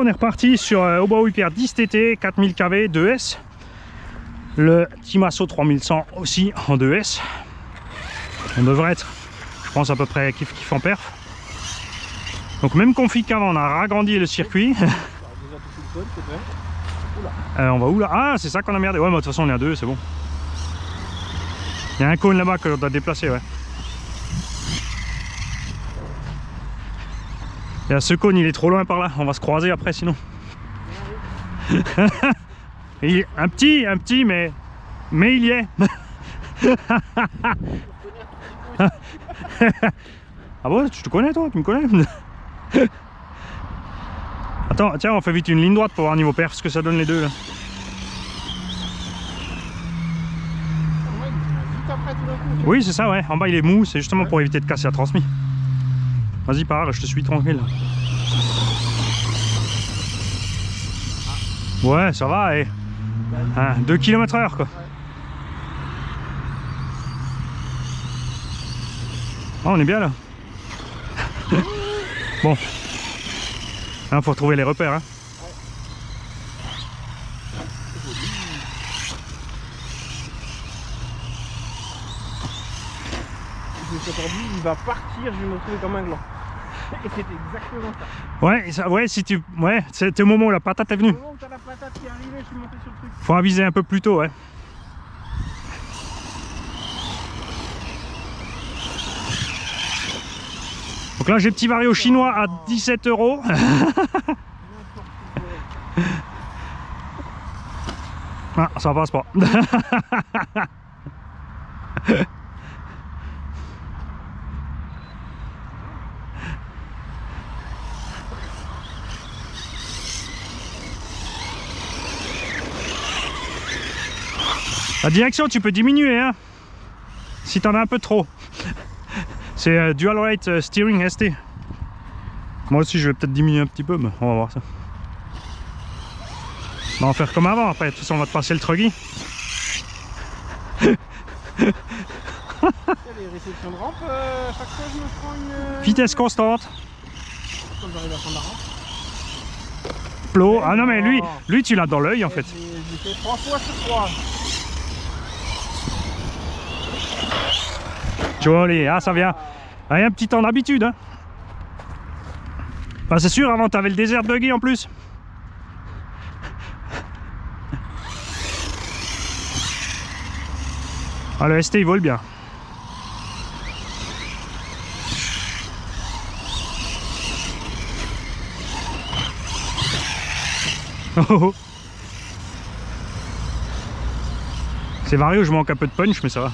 On est reparti sur Obaou Hyper 10 TT 4000 kV 2S. Le Timasso 3100 aussi en 2S. On devrait être, je pense, à peu près kiff en perf. Donc même config qu'avant, on a ragrandi le circuit. On va où là? Ah, c'est ça qu'on a merdé. Ouais, mais de toute façon on est à 2, c'est bon. Il y a un cône là-bas que l'on doit déplacer, ouais. Et ce cône il est trop loin par là, on va se croiser après sinon. Il est un petit, mais il y est. Ah bon, tu te connais toi? Tu me connais? Attends, tiens, on fait vite une ligne droite pour voir niveau perf ce que ça donne les deux là. Oui, c'est ça, ouais. En bas il est mou, c'est justement pour éviter de casser la transmis. Vas-y, pars, je te suis tranquille. Ouais, ça va, et 2 km/h quoi. Oh, on est bien là. Bon. Hein, faut retrouver les repères. Hein. Il va partir, je vais me retrouver comme un gland. Et c'est exactement ça. Ouais, si tu. Ouais, c'était au moment où la patate est venue. Au moment où t'as la patate qui est arrivée, je suis monté sur le truc. Faut aviser un peu plus tôt, ouais. Donc là j'ai petit vario chinois à 17 €. Ah, ça passe pas. La direction tu peux diminuer hein, si t'en as un peu trop. C'est Dual Rate Steering ST. Moi aussi je vais peut-être diminuer un petit peu, mais on va voir ça. On va faire comme avant, après de toute façon on va te passer le truggy. Les réceptions de rampe, à chaque fois je me prends une... Vitesse constante. Quand j'arrive à prendre la rampe. Plot. Ah non mais lui tu l'as dans l'œil en fait. J'ai fait 3 fois sur 3. Joli, ah ça vient. Ah, y a un petit temps d'habitude hein. Bah, c'est sûr, avant t'avais le désert buggy en plus. Ah le ST il vole bien. Oh, oh. C'est vario, je manque un peu de punch mais ça va.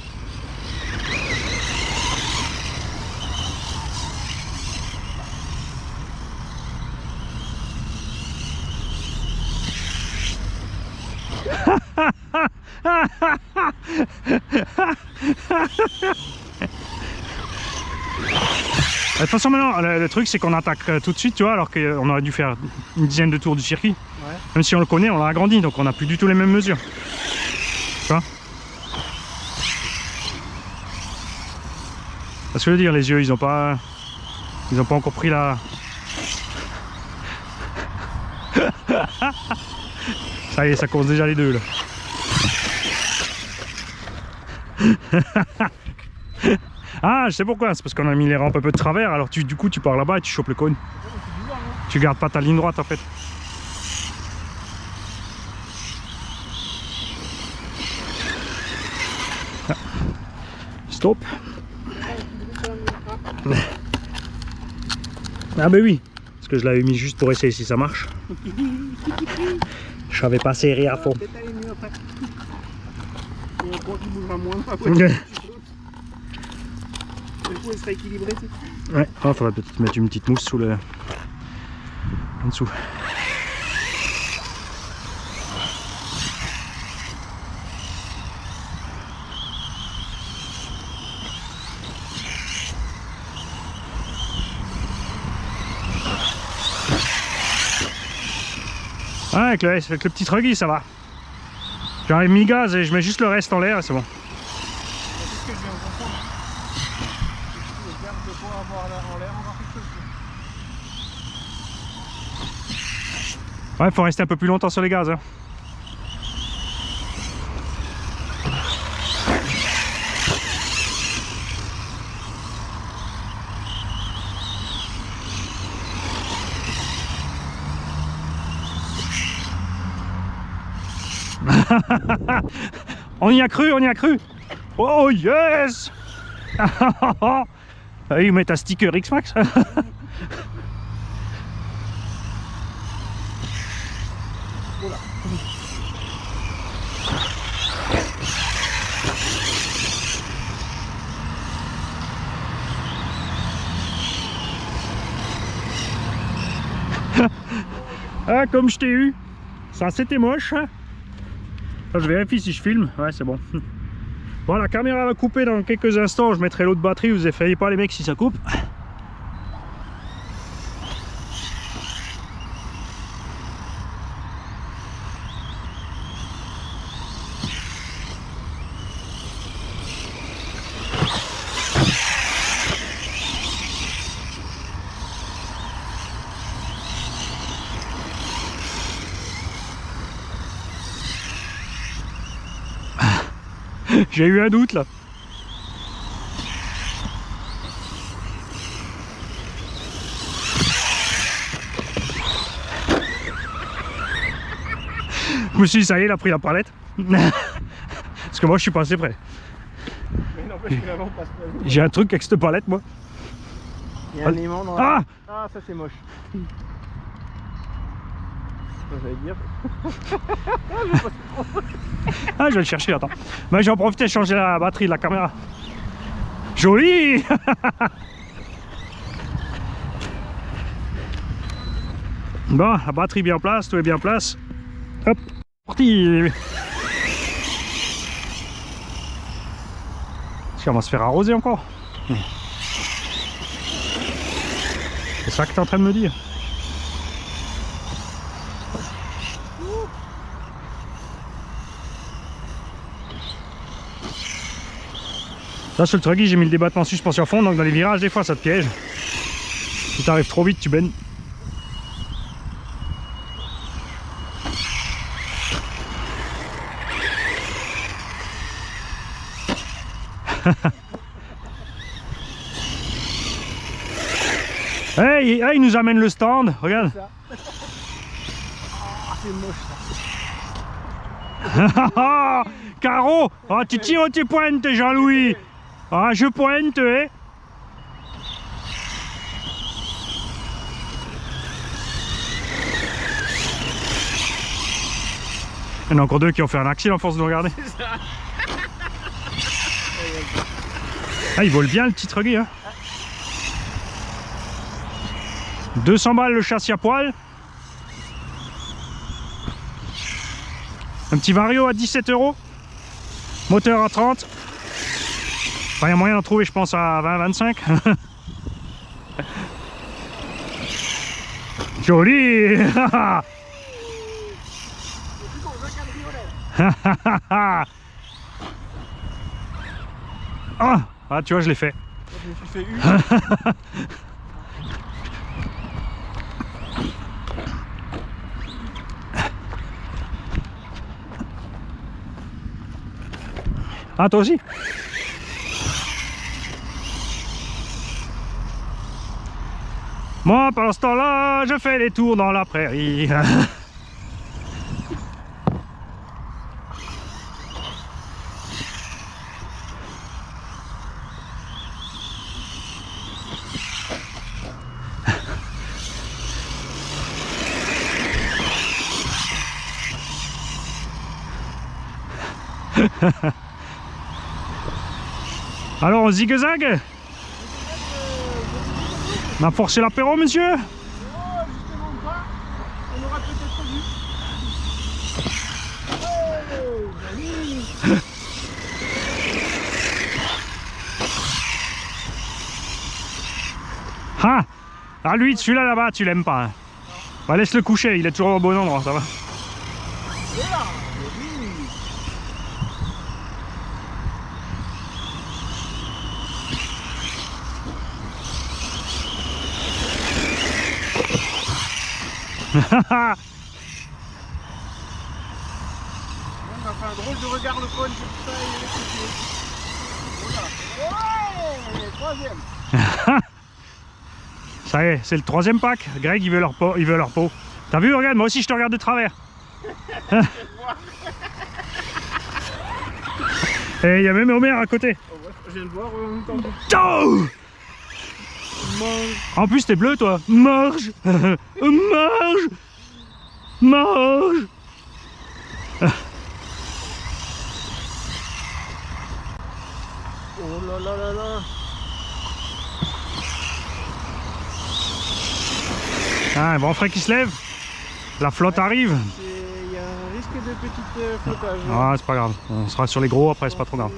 De toute façon maintenant le truc c'est qu'on attaque tout de suite tu vois, alors qu'on aurait dû faire une dizaine de tours du circuit. Ouais. Même si on le connaît, on l'a agrandi donc on n'a plus du tout les mêmes mesures. Tu vois? Parce que je veux dire, les yeux ils ont pas encore pris la... Ça y est, ça commence déjà les deux là. Ah, je sais pourquoi, c'est parce qu'on a mis les rampes un peu de travers, alors du coup tu pars là-bas et tu chopes le cône. Tu gardes pas ta ligne droite en fait. Ah. Stop. Ah bah oui, parce que je l'avais mis juste pour essayer si ça marche. Je savais pas serrer à fond. Ouais, il faudrait peut-être mettre une petite mousse sous le... en dessous. Ouais, avec le petit truggy ça va. J'arrive mi-gaz et je mets juste le reste en l'air et c'est bon. C'est ce que je viens de comprendre. Je garde de quoi avoir en l'air encore quelque chose. Ouais, faut rester un peu plus longtemps sur les gaz. Hein. On y a cru, on y a cru. Oh yes. Il met un sticker X-Max. Ah, comme je t'ai eu. Ça, c'était moche. Hein. Je vérifie si je filme. Ouais, c'est bon. Bon, la caméra va couper dans quelques instants. Je mettrai l'autre batterie. Vous effrayez pas les mecs si ça coupe. J'ai eu un doute là. Je me suis dit, ça y est, il a pris la palette. Parce que moi, je suis pas assez près. Mais n'empêche que l'avant passe pas. J'ai un truc avec cette palette, moi. Il y a un aimant dans Ah, Ah, ça c'est moche. Ça, j'allais dire. ah, je vais le chercher, attends. Mais j'en profite de changer la batterie de la caméra. Joli. Bon, la batterie bien en place, tout est bien en place. Hop, parti. Est-ce qu'on va se faire arroser encore? C'est ça que tu es en train de me dire? Là sur le truggy j'ai mis le débattement suspension à fond, donc dans les virages des fois ça te piège. Si tu arrives trop vite tu baignes. Hey, hey, il nous amène le stand, regarde. Ah, c'est moche ça. Caro, oh, tu tires tes pointes Jean-Louis. Ah, je pointe, hein. Il y en a encore deux qui ont fait un accident à force de nous regarder. Ah, il vole bien le petit truggy, hein. 200 balles le châssis à poil. Un petit Vario à 17 €. Moteur à 30. Enfin, il y a moyen d'en trouver, je pense, à 20-25. Joli. Ah, tu vois, je l'ai fait. Je me suis fait une. Ah, toi aussi? Moi, pendant ce temps-là, je fais les tours dans la prairie. Alors, on zigue-zague? On a forcé l'apéro, monsieur? Oh, justement pas. On aura peut-être vu. Oh, joli. Ah, lui, celui-là là-bas, tu l'aimes pas. Hein. Bah, laisse-le coucher, il est toujours au bon endroit, ça va. Voilà, fait un drôle de regard le pône, c'est pour ça il est couché. Voilà. Ouais, 3e. Ça y est, c'est le 3e pack. Greg, il veut leur peau. Il veut leur peau. T'as vu, regarde, moi aussi je te regarde de travers. Et il y a même Homer à côté. Oh, ouais, je viens de voir en même temps. Oh, en plus, t'es bleu, toi. Mange. Mange. Mange. Oh là là là là. Ah, un vent frais qui se lève. La flotte arrive. Il y a un risque de petit flottage. Ah, c'est pas grave. On sera sur les gros après, c'est pas trop grave.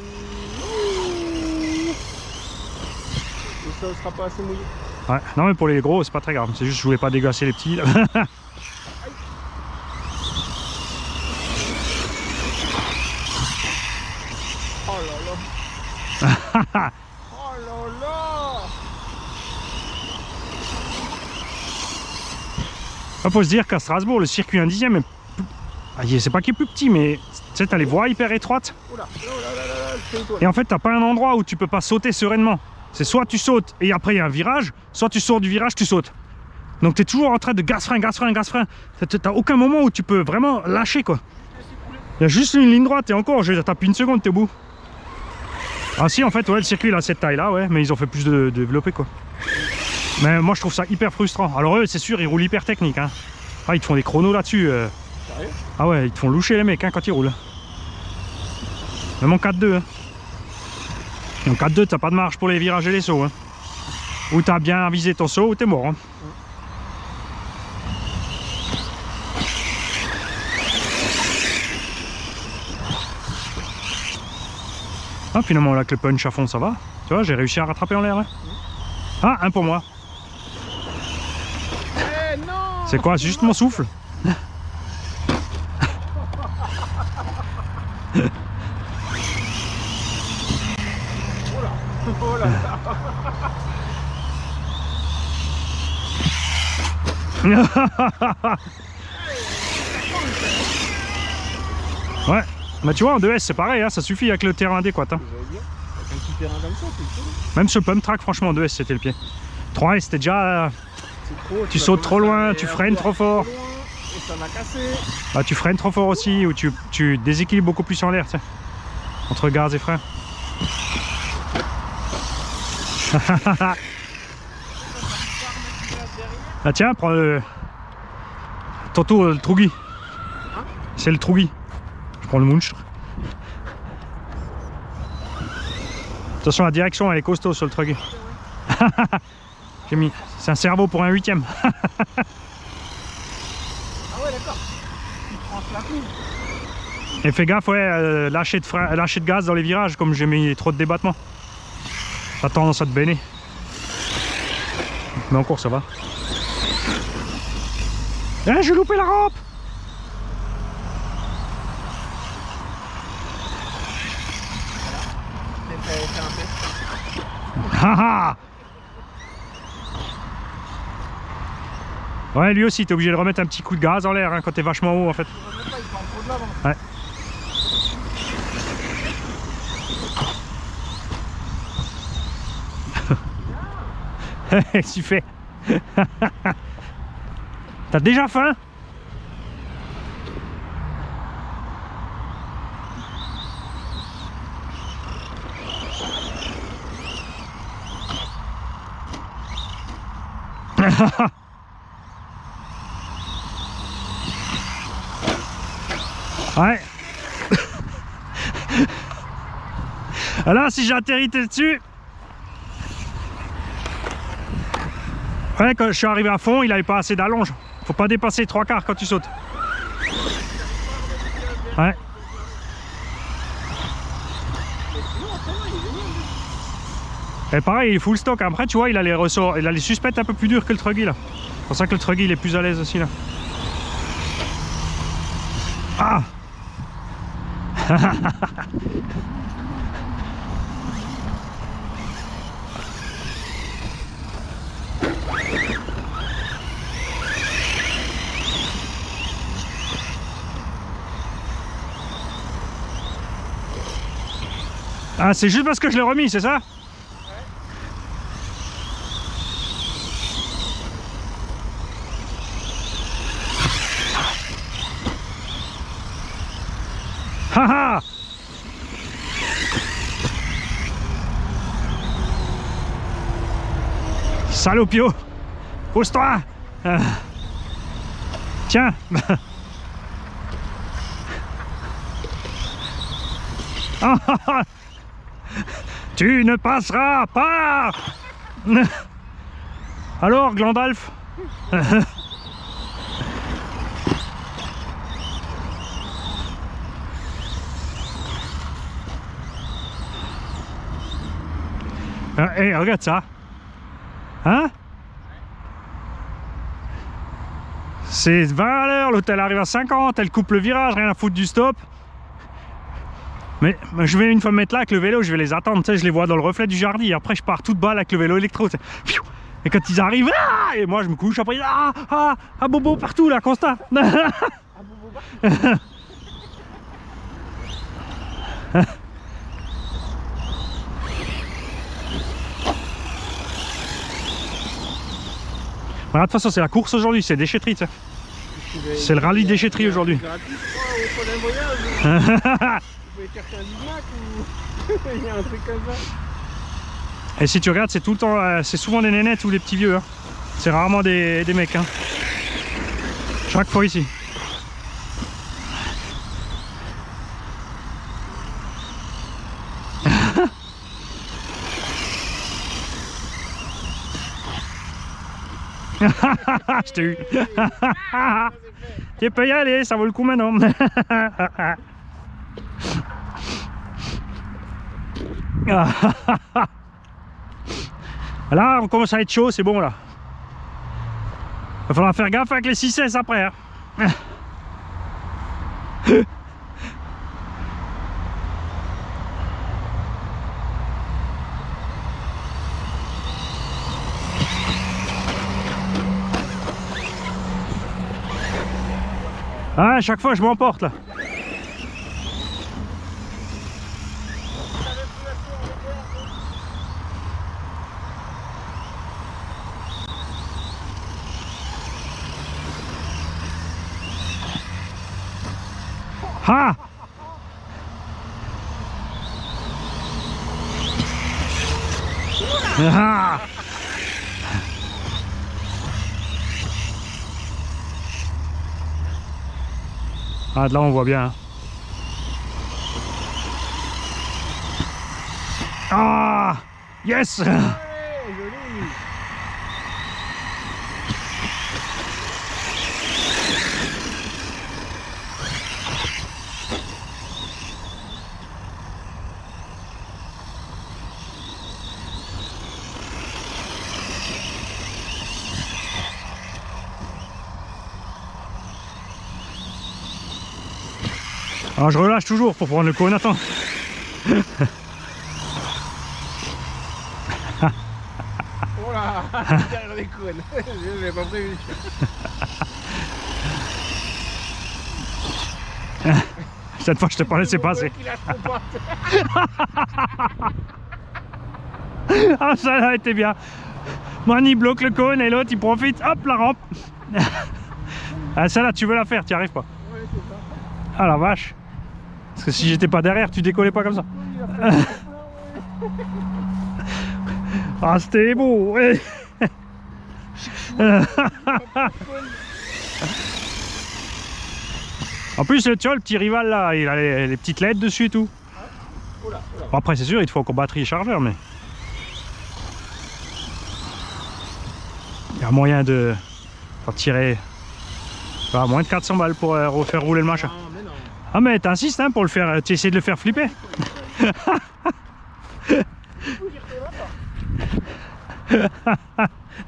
Et ça ne sera pas assez mouillé. Ouais. Non, mais pour les gros, c'est pas très grave. C'est juste que je voulais pas déglacer les petits. Oh là là. Oh là là. Il faut se dire qu'à Strasbourg, le circuit 1/10 est... Ah, c'est pas qu'il est plus petit, mais tu sais, t'as les voies hyper étroites. Oh là là là là, je fais étoile. Et en fait, t'as pas un endroit où tu peux pas sauter sereinement. C'est soit tu sautes et après il y a un virage, soit tu sors du virage, tu sautes. Donc tu es toujours en train de gaz-frein, gaz-frein, gaz-frein. T'as aucun moment où tu peux vraiment lâcher, quoi. Il y a juste une ligne droite et encore, je tape une seconde, t'es au bout. Ah si, en fait, ouais, le circuit il a cette taille-là, ouais, mais ils ont fait plus de développé, quoi. Mais moi je trouve ça hyper frustrant. Alors eux, c'est sûr, ils roulent hyper technique, hein. Ah, ils te font des chronos là-dessus. Ah ouais, ils te font loucher les mecs, hein, quand ils roulent. Même en 4-2, hein. En 4-2, t'as pas de marge pour les virages et les sauts, hein. Ou t'as bien visé ton saut ou t'es mort, hein. Ah, finalement, là, que le punch à fond, ça va. Tu vois, j'ai réussi à rattraper en l'air, hein. Ah, un pour moi. Eh non. C'est quoi? C'est juste mon souffle. Oh là là. Ouais, bah tu vois, en 2S c'est pareil, hein, ça suffit avec le terrain adéquat, hein. Avec un petit terrain comme ça, c'est cool. Même ce pump track, franchement, en 2S c'était le pied. 3S c'était déjà... tu sautes trop loin, tu freines trop fort. Et ça m'a cassé. Bah, tu freines trop fort aussi, ou tu déséquilibres beaucoup plus en l'air, tu sais. Entre gaz et frein. Ah tiens, prends le... ton tour, le Truggy. C'est le Truggy. Je prends le Munch. Attention, la direction elle est costaud sur le Truggy. J'ai mis... C'est un cerveau pour un 8ème. Ah ouais, d'accord. Tu tranches la coupe. Et fais gaffe, ouais, lâcher de gaz dans les virages, comme j'ai mis trop de débattement. Ça a tendance à te béner. Mais encore ça va. Eh, j'ai loupé la rampe. C'est un test. Haha. Ouais, lui aussi, t'es obligé de remettre un petit coup de gaz en l'air, hein, quand t'es vachement haut en fait. Il prend trop de l'avant. Ouais. Tu fais. T'as déjà faim? Ouais. Alors si j'atterris dessus. Ouais, quand je suis arrivé à fond, il avait pas assez d'allonge. Faut pas dépasser 3/4 quand tu sautes. Ouais. Et pareil, il est full stock. Après, tu vois, il a les ressorts, il a les suspects un peu plus durs que le Truggy là. C'est pour ça que le Truggy il est plus à l'aise aussi là. Ah. Ah, c'est juste parce que je l'ai remis, c'est ça? Haha. Salopio, pose-toi. Tiens. Tu ne passeras pas. Alors, Glandalf. Hey, regarde ça. Hein? C'est 20 à l'heure, l'autre elle arrive à 50, elle coupe le virage, rien à foutre du stop. Mais je vais une fois me mettre là avec le vélo, je vais les attendre, tu sais, je les vois dans le reflet du jardin. Et après je pars toute balle avec le vélo électro. Et quand ils arrivent, et moi je me couche après, bobo partout là, constat. Voilà, de toute façon c'est la course aujourd'hui, c'est déchetterie, tu sais. C'est le rallye déchetterie aujourd'hui. Vous pouvez chercher un Big Mac ou il y a un truc comme ça. Et si tu regardes, c'est tout le temps, c'est souvent des nénettes ou des petits vieux. Hein. C'est rarement des mecs. Hein. Chaque fois ici. Je t'ai eu. Tu peux y aller, ça vaut le coup maintenant. Là, on commence à être chaud, c'est bon là. Il va falloir faire gaffe avec les 6S après. Hein. Ah, à chaque fois je m'emporte là. Ah! Ah! Ah, de là on voit bien. Ah! Yes! Alors je relâche toujours pour prendre le cône, attends. Oh là, derrière les cônes, je l'avais pas prévu. Cette fois je t'ai pas laissé passer. Ah, ça a été bien. Man il bloque le cône et l'autre il profite, hop la rampe. Ah, celle-là tu veux la faire, tu n'y arrives pas. Ouais, c'est ça. Ah la vache. Parce que si j'étais pas derrière, tu décollais pas comme ça. Ah, c'était beau. Ouais. En plus, tu vois, le petit rival là, il a les petites LED dessus et tout. Oula, oula. Bon, après, c'est sûr, il te faut encore batterie et chargeur, mais il y a moyen de faire tirer moins de 400 balles pour refaire rouler le machin. Non, mais non. Ah, mais t'insistes hein, pour le faire, tu essaies de le faire flipper.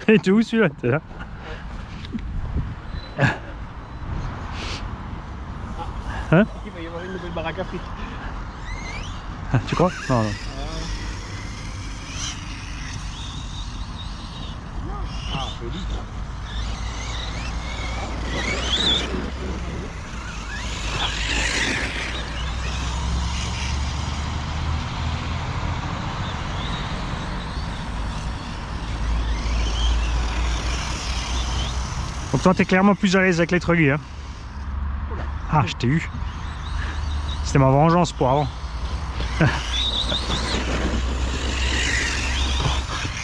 Et tu es où celui-là? T'es là? Hein? Il va y avoir une nouvelle baraque à frites. Tu crois? Non, non. Ah, joli. Donc toi, t'es clairement plus à l'aise avec les truggy, hein. Ah, je t'ai eu. C'était ma vengeance pour avant.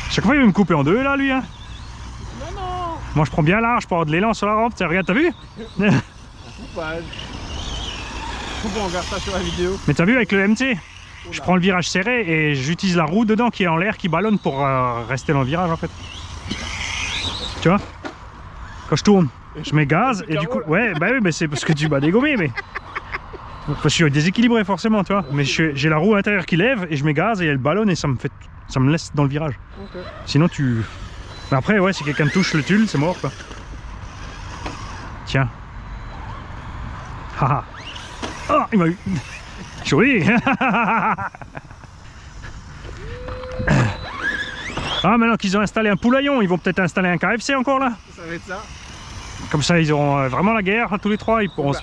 Chaque fois, il veut me couper en deux, là, lui, hein. Non, non. Moi, je prends bien large pour avoir de l'élan sur la rampe. Tiens, regarde, t'as vu? Coupage. On regarde ça sur la vidéo. Mais t'as vu, avec le MT, je prends le virage serré et j'utilise la roue dedans qui est en l'air, qui ballonne pour rester dans le virage, en fait. Tu vois? Quand je tourne, je mets gaz et du coup... Ouais, bah oui, mais c'est parce que tu m'as dégommé, mais... Parce que je suis déséquilibré, forcément, tu vois. Mais j'ai la roue à l'intérieur qui lève et je mets gaz et elle ballonne et ça me laisse dans le virage. Okay. Sinon, tu... Mais après, ouais, si quelqu'un touche le tulle, c'est mort, quoi. Tiens. Haha. Oh, il m'a eu. Joli. Ah, maintenant qu'ils ont installé un poulaillon, ils vont peut-être installer un KFC encore là. Ça va être ça. Comme ça, ils auront vraiment la guerre, tous les trois, ils pourront se...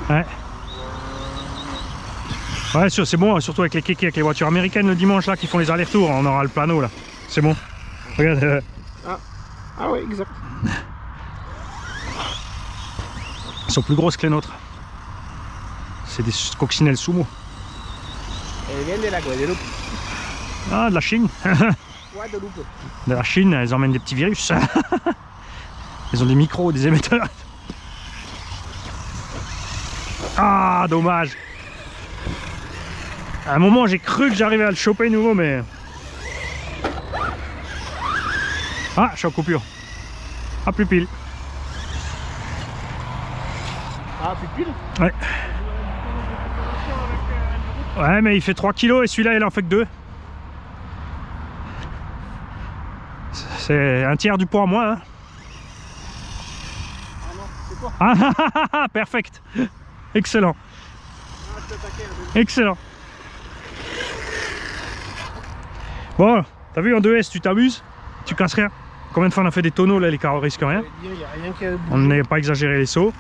Ouais. Ouais, c'est bon, surtout avec les kékés, avec les voitures américaines le dimanche là qui font les allers-retours, on aura le plano là. C'est bon. Regarde. Ah ouais, exact. Elles sont plus grosses que les nôtres. C'est des coccinelles sumo. Elles viennent de la Guadeloupe. Ah, de la Chine. Guadeloupe. De la Chine, elles emmènent des petits virus. Elles ont des micros, des émetteurs. Ah, dommage. À un moment, j'ai cru que j'arrivais à le choper nouveau, mais... Ah, je suis en coupure. Ah, plus pile. Ah, plus pile? Ouais. Ouais, mais il fait 3 kg et celui-là, il en fait que 2. C'est un tiers du poids en moins, hein. Ah non, c'est quoi? Ah, perfect. Excellent. Ah, je peux attaquer, Excellent. Bon, t'as vu en 2S, tu t'amuses, tu casses rien. Combien de fois on a fait des tonneaux là, les carreaux risquent rien. Il y a rien qui a... On n'a pas exagéré les sauts.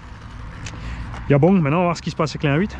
Il y a bon, maintenant on va voir ce qui se passe avec les 1.8.